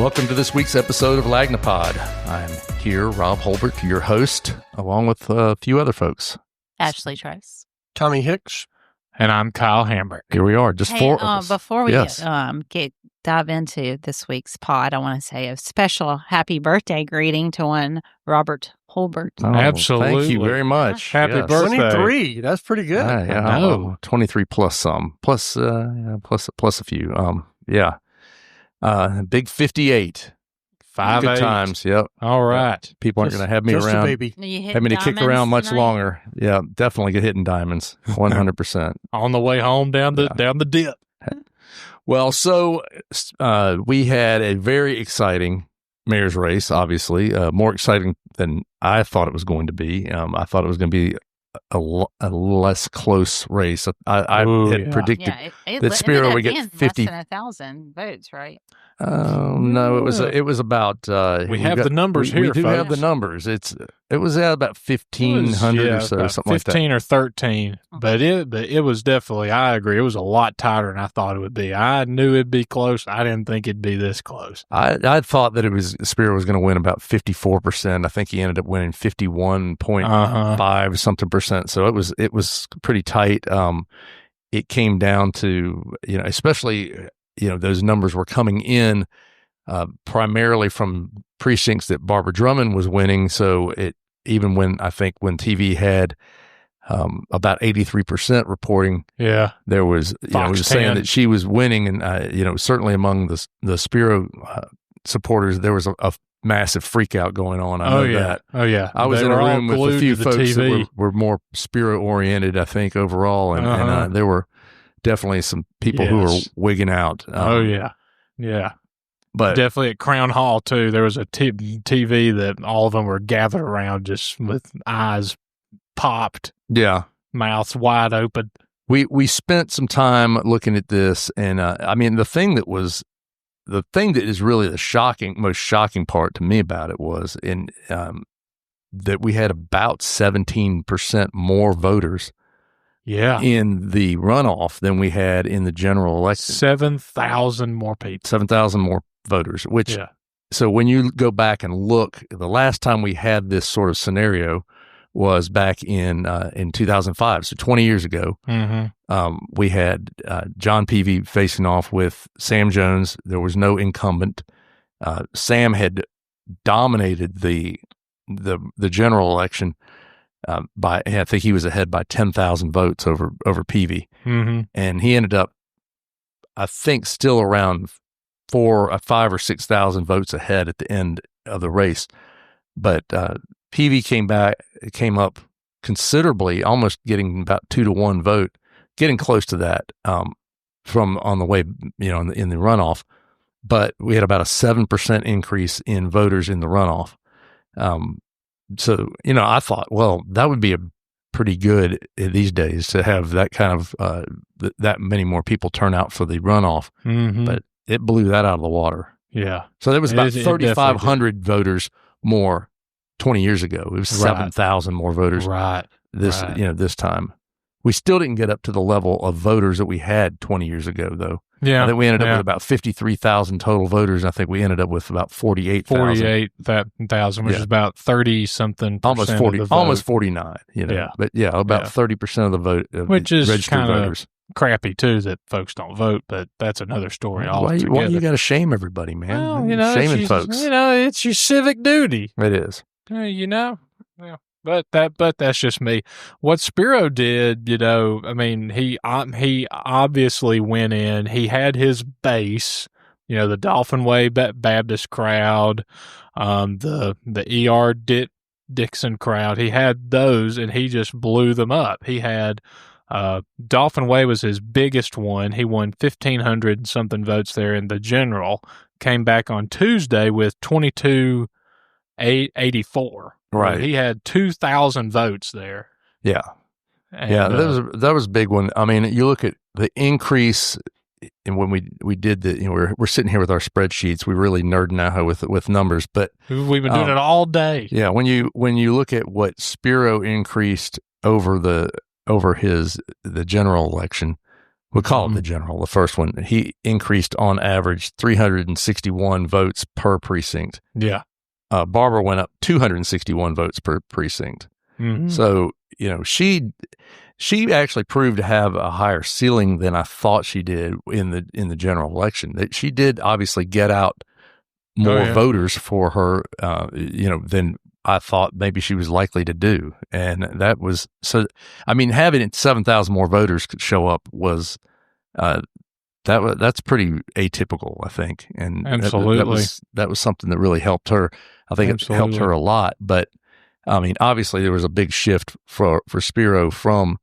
Welcome to this week's episode of Lagnia-POD. I'm here, Rob Holbert, your host, along with a few other folks. Ashley Trice. Tommy Hicks. And I'm Kyle Hamrick. Here we are, just four of us. Before we dive into this week's pod, I want to say a special happy birthday greeting to one Robert Holbert. Oh, Absolutely. Thank you very much. Happy birthday. 23. That's pretty good. I know. 23 plus some, plus a few. Big 58. 5 Good times. Yep. All right. People aren't going to have me around. Baby. Have me to kick around much longer. Yeah, definitely get hitting diamonds. 100%. On the way home down the dip. Well, so we had a very exciting mayor's race, obviously, more exciting than I thought it was going to be. I thought it was going to be a less close race. I had predicted that Spiro would get 50. Less than 1,000 votes, right? No, it was about. We have the numbers here. We do folks. have the numbers. It was at about 1,500 or so, something like that. 15 or 13, but it was definitely. I agree. It was a lot tighter than I thought it would be. I knew it'd be close. I didn't think it'd be this close. I thought that Spiro was going to win about 54%. I think he ended up winning 51.5 something percent. So it was pretty tight. It came down to especially. Those numbers were coming in primarily from precincts that Barbara Drummond was winning. So even when TV had about 83% reporting, there was it was saying that she was winning, and certainly among the Spiro supporters there was a massive freak out going on. I know that. Oh yeah. I was in a room with a few folks that were more Spiro oriented, I think, overall, and there were definitely some people who were wigging out. Yeah. But definitely at Crown Hall, too, there was a TV that all of them were gathered around just with eyes popped. Yeah. Mouths wide open. We spent some time looking at this, and the thing that is really the most shocking part to me about it was that we had about 17% more voters in the runoff than we had in the general election. 7,000 more people. 7,000 more voters, so when you go back and look, the last time we had this sort of scenario was back in 2005, so 20 years ago. Mm-hmm. We had John Peavy facing off with Sam Jones. There was no incumbent. Sam had dominated the general election. I think he was ahead by 10,000 votes over Peavy, and he ended up, I think, still around 5,000 or 6,000 votes ahead at the end of the race. But Peavy came up considerably, almost getting about 2-to-1 vote, getting close to that from on the way, in the runoff. But we had about a 7% increase in voters in the runoff. So, I thought, well, that would be a pretty good these days to have that kind of, that many more people turn out for the runoff. Mm-hmm. But it blew that out of the water. Yeah. So there was about 3,500 voters more 20 years ago. It was 7,000 more voters this time. We still didn't get up to the level of voters that we had 20 years ago, though. Yeah. I think we ended up with about 53,000 total voters. I think we ended up with about 48,000. 48,000, which is about 30-something almost 40, almost 49. But about 30% of the vote, which is registered voters. Crappy too that folks don't vote, but that's another story altogether. Why you got to shame everybody, man? Well, shaming folks. It's your civic duty. It is. Yeah. But that's just me. What Spiro did, he obviously went in. He had his base, the Dolphin Way Baptist crowd, the E.R. Dixon crowd. He had those, and he just blew them up. He had Dolphin Way was his biggest one. He won 1,500 something votes there in the general. Came back on Tuesday with 22,884. Right. He had 2,000 votes there. Yeah. That was a big one. I mean, you look at the increase, and when we did we're sitting here with our spreadsheets, we really nerding out with numbers, but we've been doing it all day. Yeah. When you look at what Spiro increased over the general election, We'll call it the general, the first one. He increased on average 361 votes per precinct. Yeah. Barbara went up 261 votes per precinct. Mm-hmm. So, she actually proved to have a higher ceiling than I thought she did in the general election. That she did obviously get out more voters for her, than I thought maybe she was likely to do. And that was having 7,000 more voters show up was, that's pretty atypical, I think. And absolutely, that was something that really helped her. I think it helped her a lot. But obviously there was a big shift for Spiro from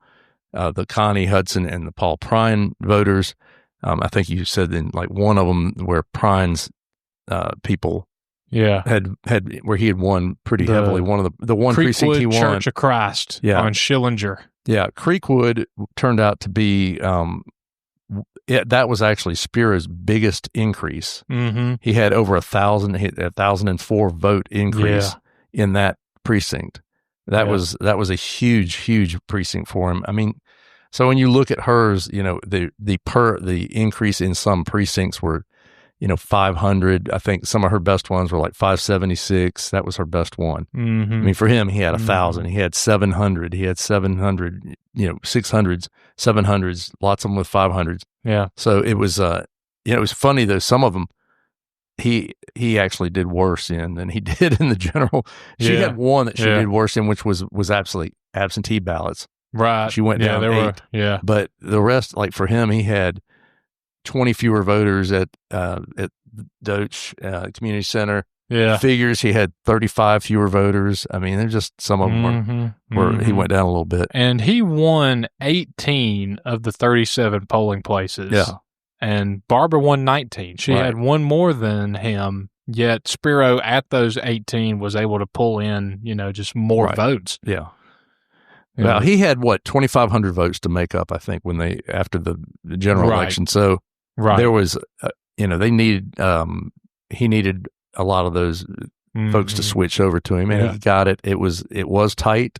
the Connie Hudson and the Paul Prine voters. I think you said in like one of them where Prine's people had where he had won pretty heavily. One of the one Creekwood precinct he won, Church of Christ on Schillinger. Yeah, Creekwood turned out to be that was actually Spiro's biggest increase. Mm-hmm. He had over 1,004 vote increase in that precinct. That was a huge precinct for him. So when you look at hers, the increase in some precincts were 500. I think some of her best ones were like 576. That was her best one. Mm-hmm. For him, he had 1,000. He had 700. He had 700. 600s, 700s. Lots of them with 500s. Yeah. So it was. It was funny though. Some of them, he actually did worse in than he did in the general. She had one that she did worse in, which was absolutely absentee ballots. Right. She went down 8. But the rest, like for him, he had 20 fewer voters at Doach Community Center. Yeah. Figures he had 35 fewer voters. There's just some of them where he went down a little bit. And he won 18 of the 37 polling places. Yeah. And Barbara won 19. She had one more than him, yet Spiro at those 18 was able to pull in, just more votes. Yeah. Well, he had 2,500 votes to make up, I think, after the general election. So there was, they needed, he needed a lot of those folks to switch over to him, and he got it. It was tight.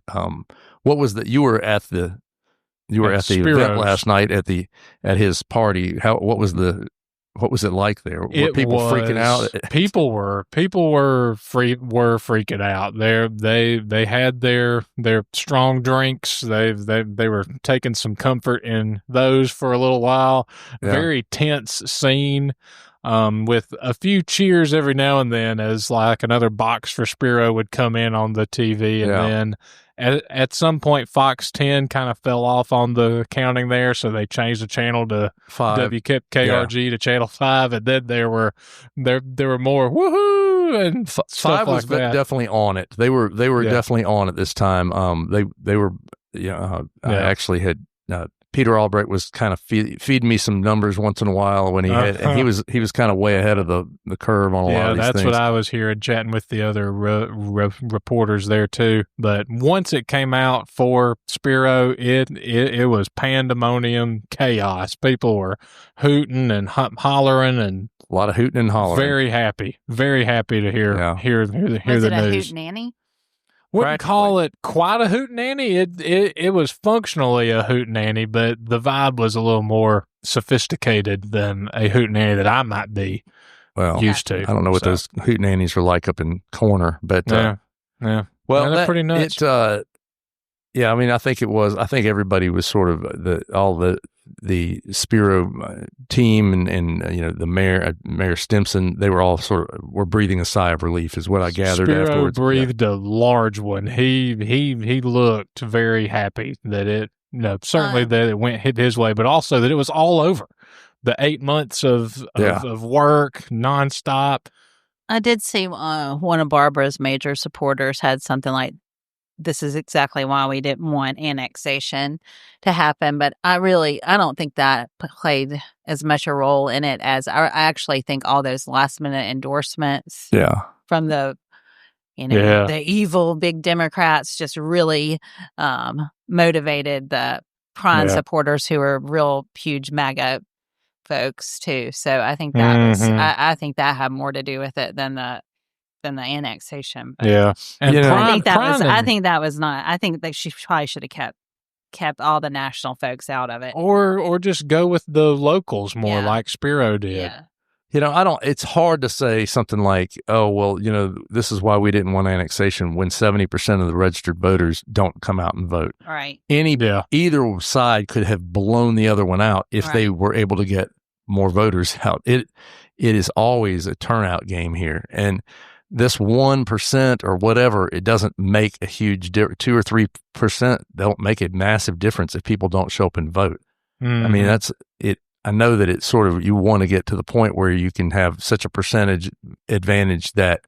What was you were at the event last night at his party. What was it like there? Were people freaking out? People were freaking out. They had their strong drinks. They were taking some comfort in those for a little while. Yeah. Very tense scene. With a few cheers every now and then as like another box for Spiro would come in on the TV. And then at some point, Fox 10 kind of fell off on the counting there. So they changed the channel to 5. WKRG to channel 5. And then there were more woohoo and 5 was like that. definitely on it. They were definitely on it this time. They were, I actually had, Peter Albrecht was kind of feeding me some numbers once in a while when and he was kind of way ahead of the curve on a lot of these things. Yeah, that's what I was hearing, chatting with the other reporters there too. But once it came out for Spiro, it was pandemonium, chaos. People were hooting and hollering and a lot of hooting and hollering. Very happy to hear the news. Was it a hootenanny? Wouldn't call it quite a hootenanny. It was functionally a hootenanny, but the vibe was a little more sophisticated than a hootenanny that I might be used to. I don't know what those hootenannies are like up in Corner, but yeah. Well, they're pretty nuts. I think it was. I think everybody was sort of the Spiro team and the Mayor Stimson. They were all were breathing a sigh of relief, is what I gathered afterwards. Spiro breathed a large one. He looked very happy that it. Certainly that it hit his way, but also that it was all over. The 8 months of work nonstop. I did see one of Barbara's major supporters had something like, "This is exactly why we didn't want annexation to happen." But I don't think that played as much a role in it as I actually think all those last minute endorsements from the evil big Democrats just really motivated the Prime supporters who are real huge MAGA folks too. So I think that was I think that had more to do with it than the annexation. But and I think that was not. I think that she probably should have kept kept all the national folks out of it. Or just go with the locals more, Yeah. like Spiro did. Yeah. It's hard to say something like, oh, well, this is why we didn't want annexation when 70% of the registered voters don't come out and vote. Right. Either side could have blown the other one out if they were able to get more voters out. It is always a turnout game here. And this 1% or whatever, it doesn't make a huge 2 or 3% don't make a massive difference if people don't show up and vote. Mm-hmm. I mean, that's it. I know that it's sort of, you want to get to the point where you can have such a percentage advantage that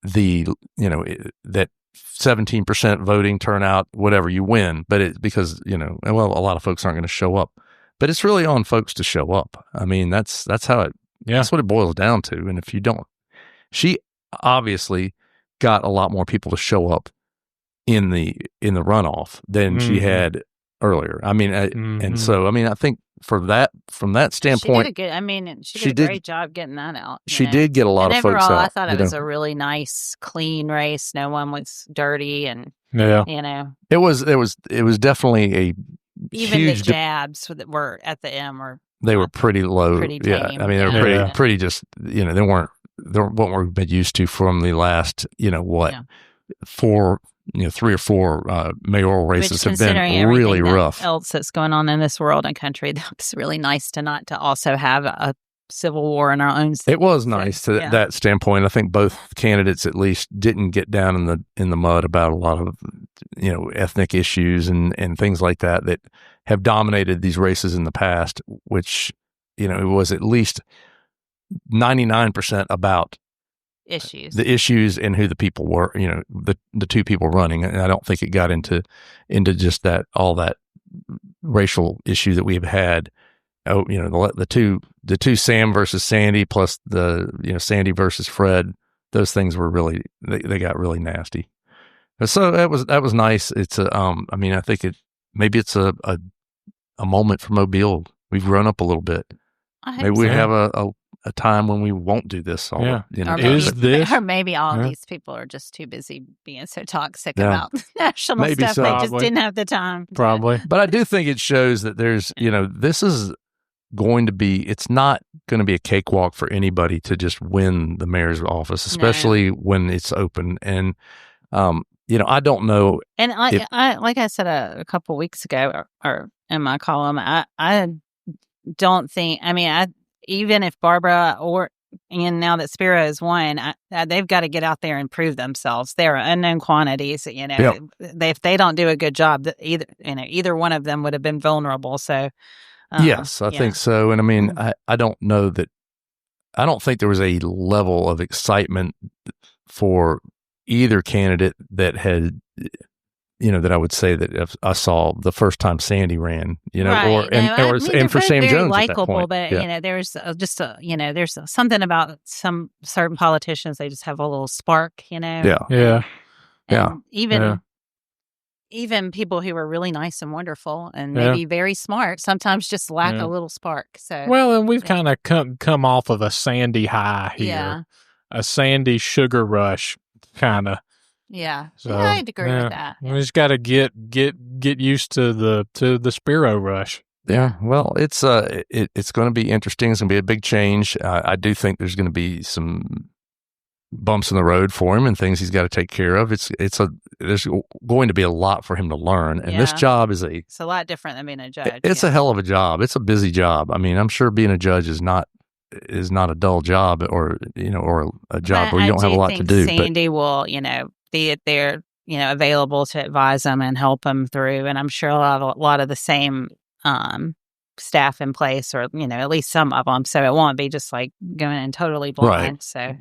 that 17% voting turnout, whatever, you win. But it's because, a lot of folks aren't going to show up. But it's really on folks to show up. I mean, that's how that's what it boils down to. And if you don't, she obviously got a lot more people to show up in the runoff than she had earlier. I mean, and so, I mean, I think from that standpoint, she did a great job getting that out. She did get a lot of folks out. I thought it was a really nice, clean race. No one was dirty, and it was definitely a even huge the jabs that were at the end they were pretty low. Pretty tame. Yeah, I mean, they were pretty just they weren't what we've been used to from the last 3 or 4 mayoral races have been really rough. Else that's going on in this world and country, that's really nice to also have a civil war in our own state. It was nice to that standpoint. I think both candidates at least didn't get down in the mud about a lot of ethnic issues and things like that have dominated these races in the past, which it was at least 99% about the issues and who the people were, the two people running. And I don't think it got into just all that racial issue that we've had. Oh, the two Sam versus Sandy plus the Sandy versus Fred. Those things were really they got really nasty. So that was nice. It's I think maybe it's a moment for Mobile. We've grown up a little bit. Maybe we have a time when we won't do this. Or maybe all of these people are just too busy being so toxic about national stuff. So. They just didn't have the time. Probably. But I do think it shows that there's, this is it's not going to be a cakewalk for anybody to just win the mayor's office, especially when it's open. And, I don't know. And like I said a couple weeks ago, or in my column, I don't think, even if Barbara and now that Spiro has won, they've got to get out there and prove themselves. They're unknown quantities. If they don't do a good job, either one of them would have been vulnerable. So, yes, I think so. And I don't know that. I don't think there was a level of excitement for either candidate that had. That I would say that if I saw the first time Sandy ran, and for Sam Jones likable, at that point. But there's just there's something about some certain politicians, they just have a little spark, Yeah. Even people who are really nice and wonderful and maybe very smart sometimes just lack a little spark. So and we've kind of come off of a Sandy high here, a Sandy sugar rush kind of. Yeah, so I'd agree with that. We just got to get used to the Spiro rush. Yeah, well, it's going to be interesting. It's going to be a big change. I do think there's going to be some bumps in the road for him and things he's got to take care of. There's going to be a lot for him to learn, and this job is it's a lot different than being a judge. It's a hell of a job. It's a busy job. I'm sure being a judge is not a dull job or a job where you don't have a lot to do. Sandy will be there, available to advise them and help them through. And I'm sure a lot of the same staff in place, or at least some of them. So it won't be just like going in totally blind. Right. So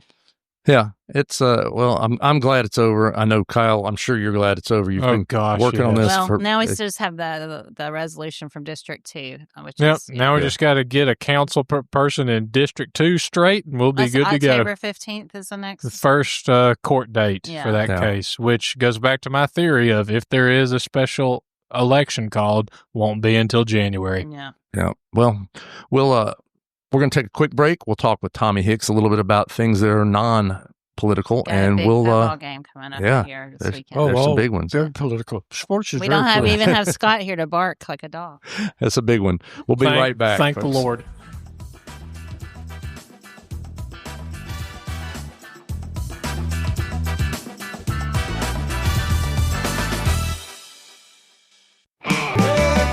yeah, it's I'm glad it's over. I know, Kyle, I'm sure you're glad it's over. You've been working on this. Well, now we just have the resolution from District 2, which now we just got to get a council person in District 2 straight, and we'll be good to go. October 15th is the next. The first court date for that case, which goes back to my theory of if there is a special election called, won't be until January. Yeah. Well, we're going to take a quick break. We'll talk with Tommy Hicks a little bit about things that are political, Got a and big we'll football game coming up yeah, here this there's- weekend. there's some big ones. Very political. Sports is We very don't have political. even have Scott here to bark like a dog. That's a big one. We'll be right back. Thank the folks. Lord.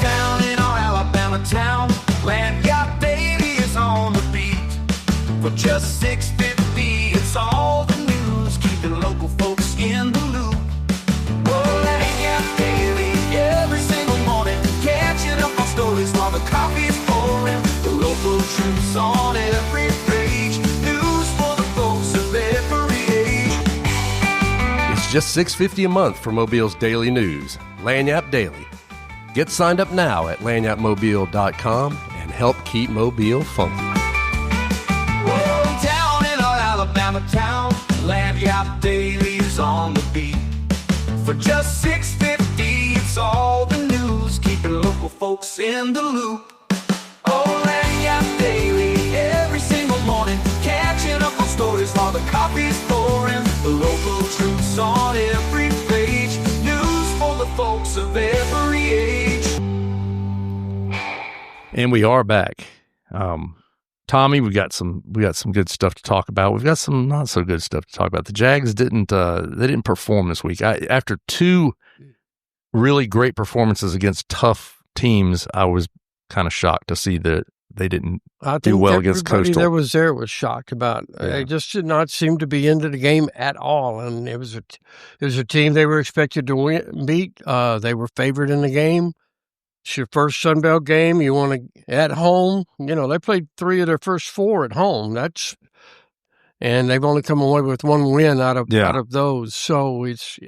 Down in our Alabama town, Lagnia Daily is on the beat. For just $6.50, it's all the news, keeping local folks in the loop. Oh, Lagnia Daily, every single morning, catching up on stories while the coffee's pouring. The local troops on every page, news for the folks of every age. It's just $6.50 a month for Mobile's daily news, Lagniappe Daily. Get signed up now at lagniappemobile.com and help keep Mobile funky. Whoa, down in our Alabama town, Lagnia Daily is on the beat. For just $6.50, it's all the news, keeping local folks in the loop. Oh, Lagnia Daily, every single morning, catching up on stories while the coffee's pouring. The local troops on every page, news for the folks of every age. And we are back. Tommy, we got some good stuff to talk about. We've got some not so good stuff to talk about. The Jags didn't perform this week. After two really great performances against tough teams, I was kind of shocked to see that they didn't I think do well against everybody Coastal. There was shocked about. They just did not seem to be into the game at all, and it was a team they were expected to beat. They were favored in the game. It's your first Sunbelt game. You want to at home. You know, they played 3 of their first 4 at home. And they've only come away with 1 win out of those. So it's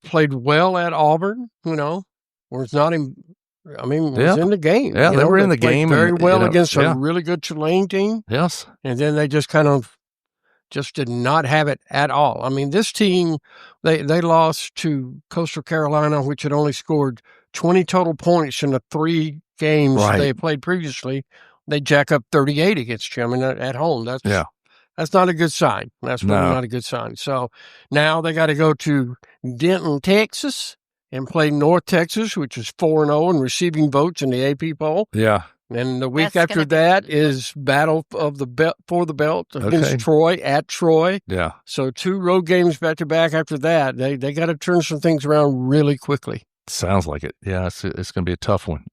played well at Auburn. Where it's not in. I mean, it was in the game. Yeah, they were in the game very and, well against a really good Tulane team. Yes, and then they just kind of did not have it at all. I mean, this team they lost to Coastal Carolina, which had only scored 20 total points in the 3 games they played previously. They jack up 38 against them at home. That's not a good sign. That's really not a good sign. So now they got to go to Denton, Texas, and play North Texas, which is 4-0 and receiving votes in the AP poll. Yeah. And the week after that is battle of the belt for the belt against Troy at Troy. Yeah. So 2 road games back to back after that. They got to turn some things around really quickly. Sounds like it. Yeah, it's going to be a tough one.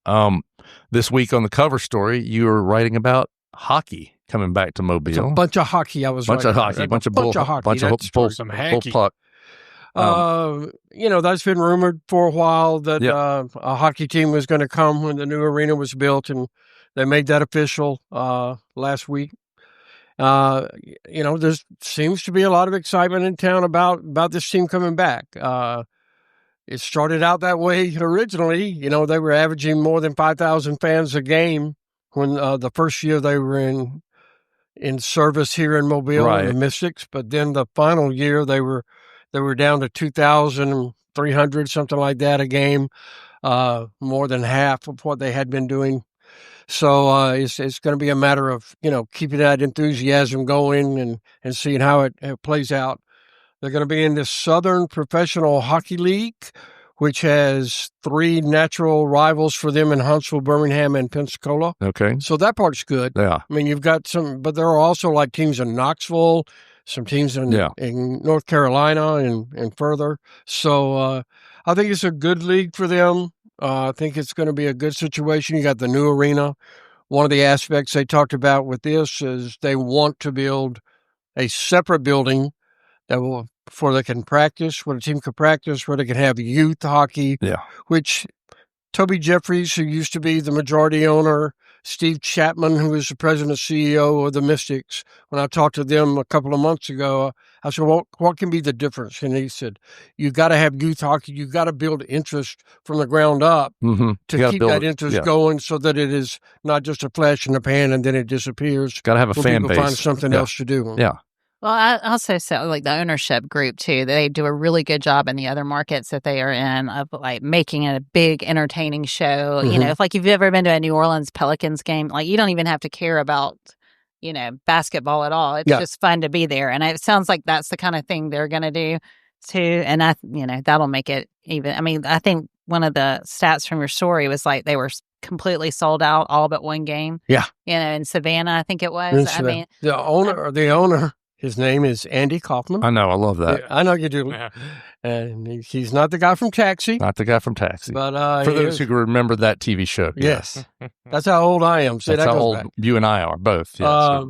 This week on the cover story, you were writing about hockey coming back to Mobile. It's a bunch of hockey. Bunch of hockey. Bunch of puck. That's been rumored for a while that a hockey team was going to come when the new arena was built, and they made that official last week. There seems to be a lot of excitement in town about this team coming back. It started out that way originally. They were averaging more than 5,000 fans a game when the first year they were in service here in Mobile, the Mystics. But then the final year they were down to 2,300, something like that, a game, more than half of what they had been doing. So it's going to be a matter of keeping that enthusiasm going and seeing how it plays out. They're going to be in the Southern Professional Hockey League, which has 3 natural rivals for them in Huntsville, Birmingham, and Pensacola. Okay. So that part's good. Yeah. I mean, you've got some, but there are also like teams in Knoxville, some teams in North Carolina and further. So I think it's a good league for them. I think it's going to be a good situation. You got the new arena. One of the aspects they talked about with this is they want to build a separate building where they can practice, where the team can practice, where they can have youth hockey, which Toby Jeffries, who used to be the majority owner, Steve Chapman, who is the president and CEO of the Mystics, when I talked to them a couple of months ago, I said, what can be the difference? And he said, you got to have youth hockey. You got to build interest from the ground up to keep that interest going so that it is not just a flash in the pan and then it disappears. Got to have a fan people base. Find something else to do. Yeah. Well, I also say like the ownership group too. They do a really good job in the other markets that they are in of like making it a big, entertaining show. If you've ever been to a New Orleans Pelicans game, like you don't even have to care about, basketball at all. It's just fun to be there. And it sounds like that's the kind of thing they're going to do too. And that'll make it even. I mean, I think one of the stats from your story was like they were completely sold out all but one game. Yeah. In Savannah, I think it was. I mean, the owner, his name is Andy Kaufman. I know. I love that. I know you do. Yeah. And he's not the guy from Taxi. Not the guy from Taxi. But for those who can remember that TV show. Yes. That's how old I am. So that's how old you and I are both. Yeah,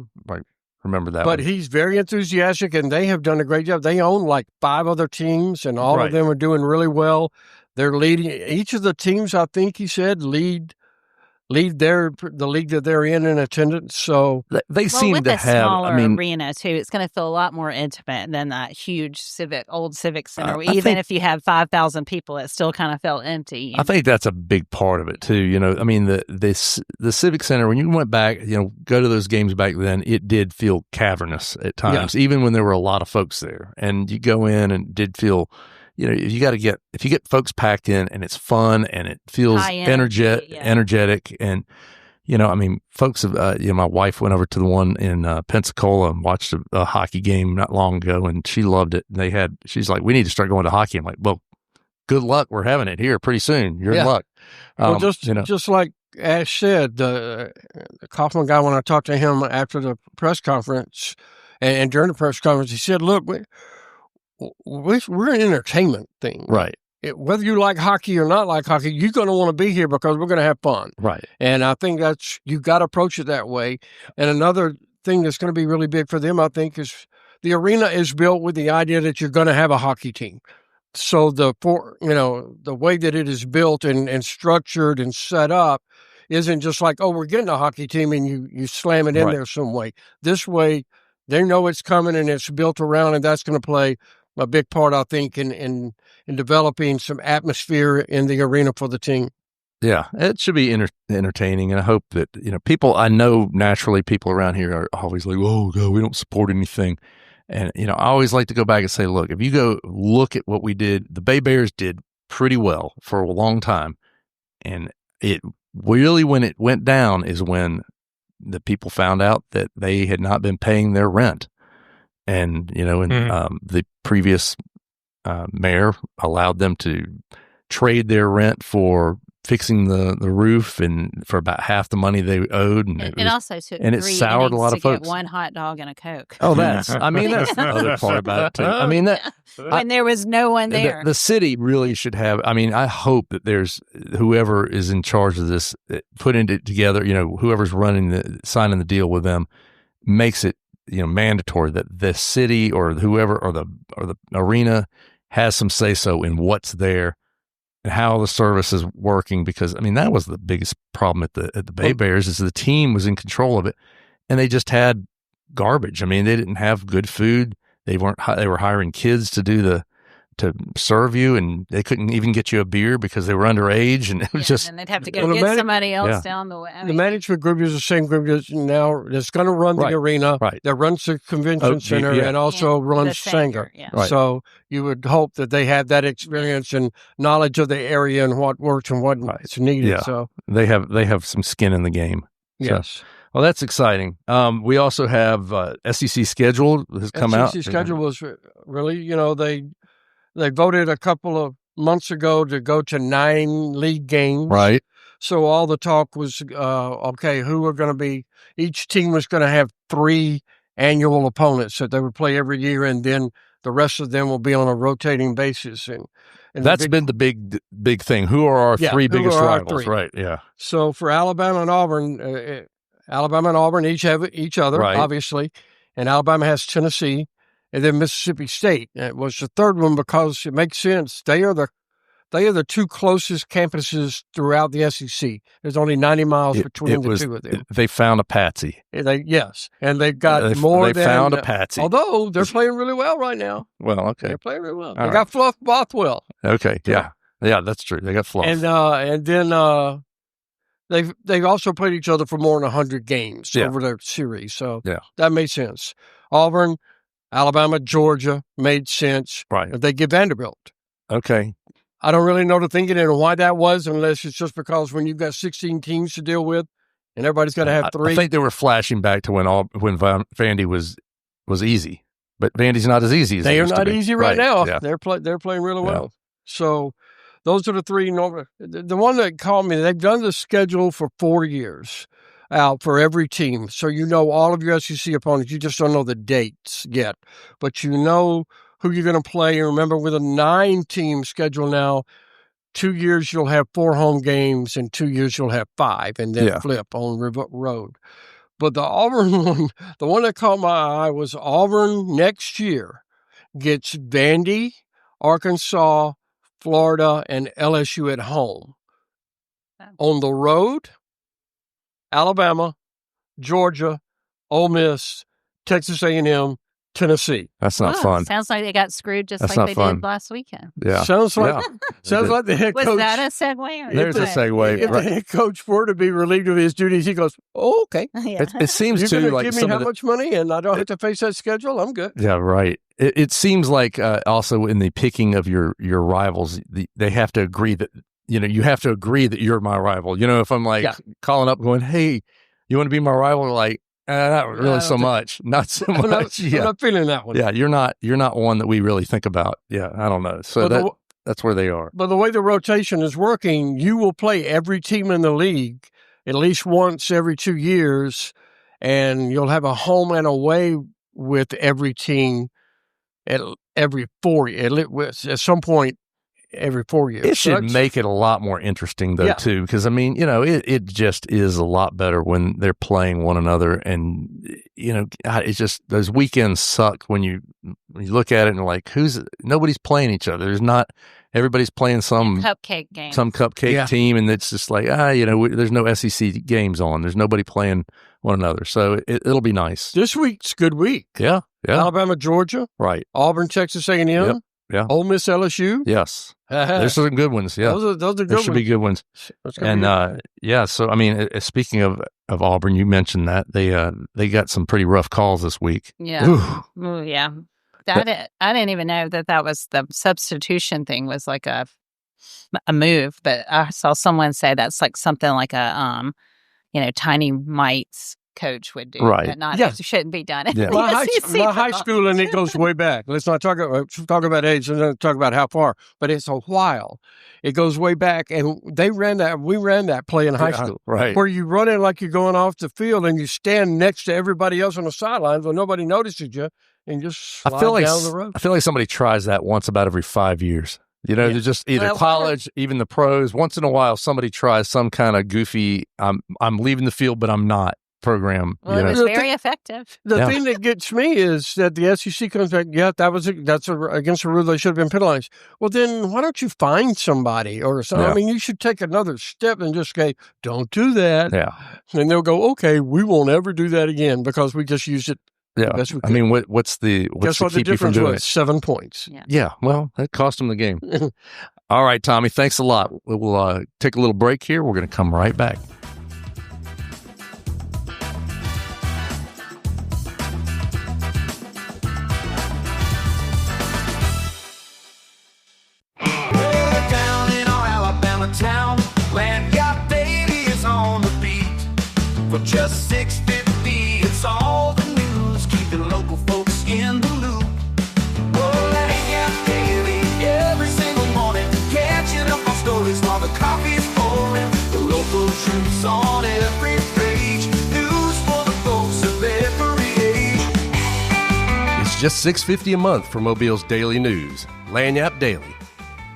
remember that. But he's very enthusiastic, and they have done a great job. They own like 5 other teams, and all of them are doing really well. They're leading. Each of the teams, I think he said, lead the league that they're in attendance. So they seem to have smaller arena too. It's going to feel a lot more intimate than that huge old civic center. Even if you have 5,000 people, it still kind of felt empty. I think that's a big part of it too. I mean, the civic center, when you went back, go to those games back then, it did feel cavernous at times, even when there were a lot of folks there. And you go in and it did feel. If you get folks packed in and it's fun and it feels energetic and, I mean, folks have, my wife went over to the one in Pensacola and watched a hockey game not long ago and she loved it. And she's like, we need to start going to hockey. I'm like, well, good luck. We're having it here pretty soon. You're in luck. Well, just like Ash said, the Kaufman guy, when I talked to him after the press conference and during the press conference, he said, look, we're an entertainment thing. Right. Whether you like hockey or not like hockey, you're going to want to be here because we're going to have fun. Right. And I think you got to approach it that way. And another thing that's going to be really big for them, I think, is the arena is built with the idea that you're going to have a hockey team. So the way that it is built and structured and set up isn't just like, oh, we're getting a hockey team and you slam it in there some way. This way, they know it's coming and it's built around, and that's going to play a big part, I think, in developing some atmosphere in the arena for the team. Yeah, it should be entertaining, and I hope that people. I know naturally people around here are always like, "Oh, God, we don't support anything," and I always like to go back and say, "Look, if you go look at what we did, the Bay Bears did pretty well for a long time, and it really when it went down is when the people found out that they had not been paying their rent." And, the previous mayor allowed them to trade their rent for fixing the roof and for about half the money they owed. And it also took and it soured a lot of folks. Get one hot dog and a Coke. Oh, that's the other part about it too. I mean, when there was no one there. The city really should have, I hope that there's whoever is in charge of this, putting it together, whoever's signing the deal with them makes it, mandatory that the city or whoever or the arena has some say so in what's there and how the service is working. Because that was the biggest problem at the Bay Bears is the team was in control of it and they just had garbage. They didn't have good food. They were hiring kids to serve you, and they couldn't even get you a beer because they were underage, and it was just. And they'd have to go get somebody else down the way. The management group is the same group that's going to run the arena, that runs the convention center, and also runs Sanger. Yeah. Right. So you would hope that they have that experience and knowledge of the area and what works and what's needed. Yeah. So they have some skin in the game. Yes. So, well, that's exciting. We also have SEC schedule has come out. SEC schedule was really, they voted a couple of months ago to go to 9 league games. Right. So all the talk was, who are going to be, each team was going to have 3 annual opponents that they would play every year, and then the rest of them will be on a rotating basis. And that's been the big thing. Who are our 3 biggest rivals? Right. Yeah. So for Alabama and Auburn each have each other, obviously, and Alabama has Tennessee. And then Mississippi State was the third one because it makes sense. They are the 2 closest campuses throughout the SEC. There's only 90 miles between the 2 of them. They found a patsy. Yes, and they've got more. They found a patsy. Although they're playing really well right now. Well, okay, they're playing really well. They got Fluff Bothwell. Okay, yeah, that's true. They got Fluff, and then they've also played each other for more than 100 games over their series. So that made sense. Auburn, Alabama, Georgia made sense. Right. They get Vanderbilt. Okay. I don't really know the thinking and why that was, unless it's just because when you've got 16 teams to deal with, and everybody's got to have 3. I think they were flashing back to when Vandy was easy, but Vandy's not as easy as they it are used to not be. easy right now. Yeah. They're playing really well. So those are the 3 normal. The one that called me, they've done the schedule for 4 years out for every team. So you know all of your SEC opponents. You just don't know the dates yet, but you know who you're going to play. And remember, with a 9-team schedule now, 2 years you'll have 4 home games, and 2 years you'll have 5, and then flip on road. But the Auburn one, the one that caught my eye was Auburn next year gets Vandy, Arkansas, Florida, and LSU at home. On the road, Alabama, Georgia, Ole Miss, Texas A&M, Tennessee. That's not fun. Sounds like they got screwed just That's like not they fun. did last weekend. Yeah. Sounds like the head coach. Was that a segue? There's a segue. If the head coach were to be relieved of his duties, he goes, "Oh, okay. Yeah. It seems You're to going to like give me some how of the, much money, and I don't have to face that schedule. I'm good." Yeah, right. It seems like also in the picking of your rivals, they have to agree that you have to agree that you're my rival. If I'm like calling up, going, "Hey, you want to be my rival?" Like, not really so much. Not so much. I'm not feeling that one. Yeah, you're not one that we really think about. Yeah, I don't know. So that's where they are. But the way the rotation is working, you will play every team in the league at least once every 2 years, and you'll have a home and away with every team at every 4 years. At some point, every 4 years. It should make it a lot more interesting, though, too, because, it just is a lot better when they're playing one another. And, it's just those weekends suck when you look at it and like, nobody's playing each other. There's not, everybody's playing some cupcake game, some cupcake team. And it's just like, there's no SEC games on. There's nobody playing one another. So it'll be nice. This week's a good week. Yeah. Yeah. Alabama, Georgia. Right. Auburn, Texas A&M. Yep. Yeah. Ole Miss, LSU. Yes. There's some good ones. Yeah. Those are good There should be good ones. And, so, speaking of Auburn, you mentioned that they got some pretty rough calls this week. Yeah. Ooh, yeah. I didn't even know that was the substitution thing was like a move, but I saw someone say that's like something like a, Tiny Mites coach would do, right? But not it shouldn't be done. Yeah. My high school, and it goes way back. Let's not talk about age. Let's not talk about how far, but it's a while. It goes way back, and we ran that play in high school, right? Where you run in like you're going off the field, and you stand next to everybody else on the sidelines, where nobody notices you, and just slide down the road. I feel like somebody tries that once about every 5 years. They're just either college, even the pros. Once in a while, somebody tries some kind of goofy. I'm leaving the field, but I'm not. Program. Well, it was very effective. The thing that gets me is that the SEC comes back, that's against the rule. They should have been penalized. Well, then why don't you find somebody or something? Yeah. I mean, you should take another step and just say, don't do that. Yeah. And they'll go, okay, we won't ever do that again because we just used it. Yeah. I mean, what's the guess what the difference was? 7 points. Yeah. Well, that cost them the game. All right, Tommy, thanks a lot. We'll take a little break here. We're going to come right back. Town, Lagnia-POD is on the beat. For just $6.50, it's all the news, keeping local folks in the loop. Oh, Lagnia-POD, every single morning, catching up on stories while the coffee's pouring. The local truths on every page, news for the folks of every age. It's just $6.50 a month for Mobile's daily news, Lagnia Daily.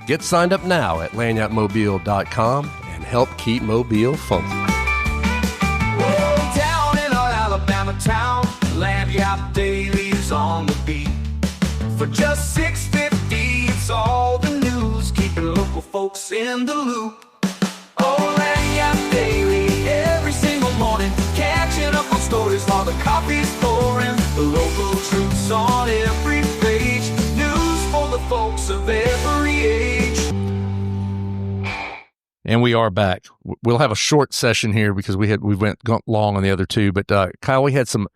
Get signed up now at Lagnia-POD.com and help keep Mobile funky. Whoa, down in our Alabama town, Lagnia-POD is on the beat. For just $6.50, it's all the news, keeping local folks in the loop. Oh, Lagnia-POD, every single morning, catching up on stories while the coffee's pouring. The local truths on every page, news for the folks of every age. And we are back. We'll have a short session here because we went long on the other two. But Kyle, we had some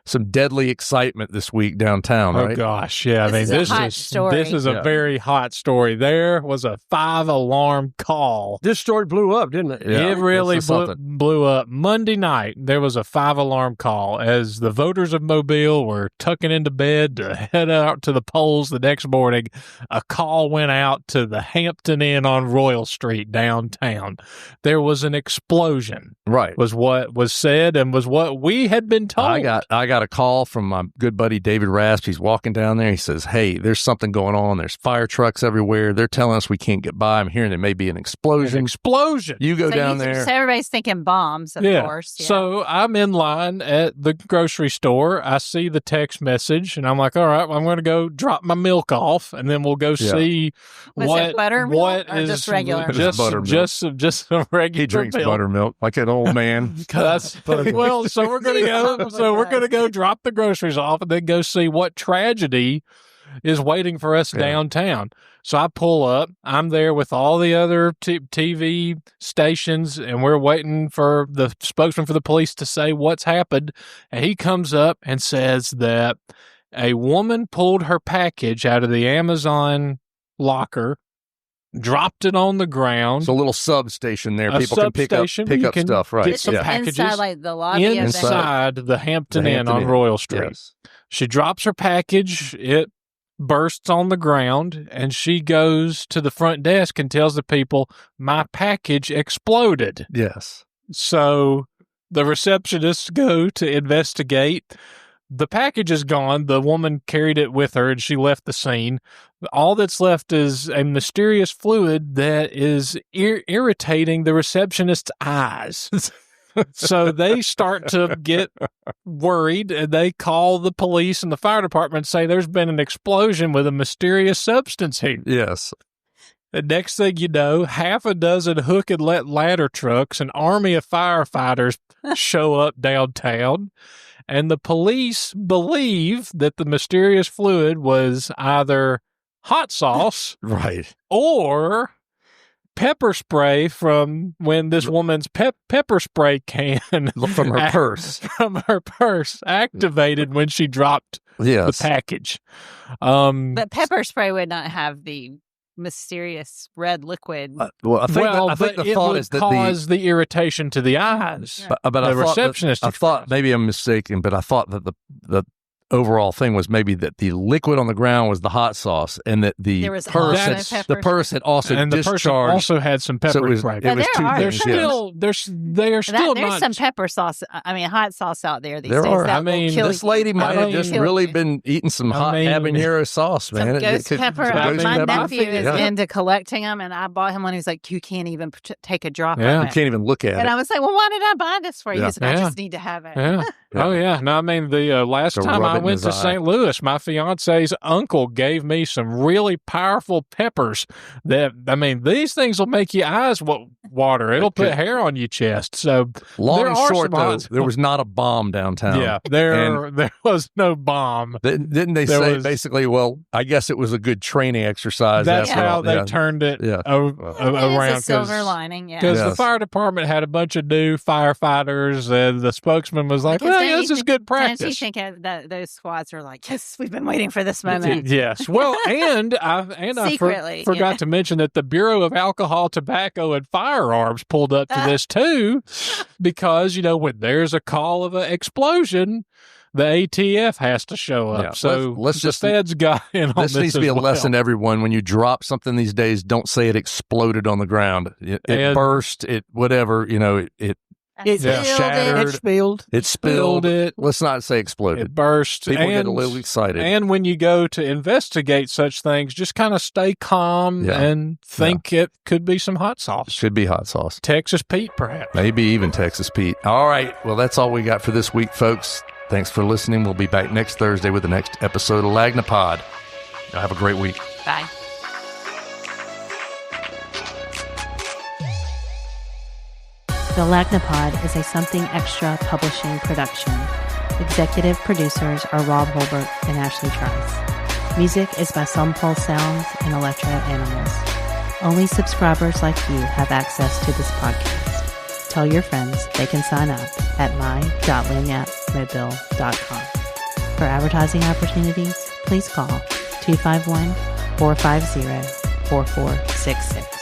some deadly excitement this week downtown, right? Oh gosh, yeah. This is a very hot story. There was a 5-alarm call. This story blew up, didn't it? Yeah, It really this is something. blew up. Monday night, there was a 5-alarm call as the voters of Mobile were tucking into bed to head out to the polls the next morning. A call went out to the Hampton Inn on Royal Street downtown. There was an explosion. Right. Was what was said and was what we had been told. I got a call from my good buddy David Rasp. He's walking down there. He says, "Hey, there's something going on. There's fire trucks everywhere. They're telling us we can't get by. I'm hearing there may be an explosion." You go down there. So everybody's thinking bombs, of course. Yeah. So I'm in line at the grocery store. I see the text message, and I'm like, all right, well, I'm going to go drop my milk off, and then we'll go see Was it buttermilk or just regular? Just buttermilk. Just some regular He drinks milk. buttermilk like an old man. Well, so we're going to go. So we're going to go drop the groceries off, and then go see what tragedy is waiting for us downtown. So I pull up. I'm there with all the other TV stations, and we're waiting for the spokesman for the police to say what's happened. And he comes up and says that a woman pulled her package out of the Amazon locker, dropped it on the ground. It's a little substation there. A People can pick up stuff, right? Get some yeah. packages Inside, like the lobby inside the Hampton Inn on Royal Street. Yes. She drops her package. It bursts on the ground, and she goes to the front desk and tells the people, "My package exploded." Yes. So the receptionists go to investigate. The package is gone. The woman carried it with her, and she left the scene. All that's left is a mysterious fluid that is irritating the receptionist's eyes. So they start to get worried, and they call the police and the fire department and say there's been an explosion with a mysterious substance here. Yes. The next thing you know, 6 hook and ladder trucks, an army of firefighters show up downtown, and the police believe that the mysterious fluid was either hot sauce Right. or pepper spray from when this woman's pepper spray can From her purse. Activated when she dropped the package. But pepper spray would not have the mysterious red liquid. I think the thought is that cause the irritation to the eyes. But the receptionist. I thought maybe I'm mistaken, but I thought that the overall thing was maybe that the liquid on the ground was the hot sauce, and that the purse had also and discharged. The person also had some pepper spray. It was two things. There's some pepper sauce. I mean, hot sauce out there these days. This lady might have just really been eating some hot habanero sauce, man. Ghost pepper. My nephew is into collecting them, and I bought him one. He was like, "You can't even take a drop of it. You can't even look at it." And I was like, "Well, why did I buy this for you?" He said, "I just need to have it." Yeah. Oh yeah. No, I mean the last time I went to St. Louis, my fiance's uncle gave me some really powerful peppers that, I mean, these things will make your eyes water. It'll put hair on your chest. So long and short, though, there was not a bomb downtown. Yeah, there was no bomb. Didn't they say basically, well, I guess it was a good training exercise. That's how they turned it around. It's a silver lining, because the fire department had a bunch of new firefighters, and the spokesman was like, well, this is good practice. Don't you think that those squads are like, yes, we've been waiting for this moment. Yes. Well, I forgot to mention that the Bureau of Alcohol, Tobacco, and Firearms pulled up to this too, because, when there's a call of an explosion, the ATF has to show up. Yeah, so let's the feds got in on this. This needs to be a lesson to everyone. When you drop something these days, don't say it exploded on the ground. It burst, it whatever, it shattered. It spilled. Let's not say exploded. It burst. People get a little excited. And when you go to investigate such things, just kind of stay calm and think it could be some hot sauce. Could be hot sauce. Texas Pete, perhaps. Maybe even Texas Pete. All right. Well, that's all we got for this week, folks. Thanks for listening. We'll be back next Thursday with the next episode of Lagnia-POD. Have a great week. Bye. The Lagnia-POD is a Something Extra publishing production. Executive producers are Rob Holbert and Ashley Trice. Music is by Some Pulse Sounds and Electro Animals. Only subscribers like you have access to this podcast. Tell your friends they can sign up at my.lagniapmobile.com. For advertising opportunities, please call 251-450-4466.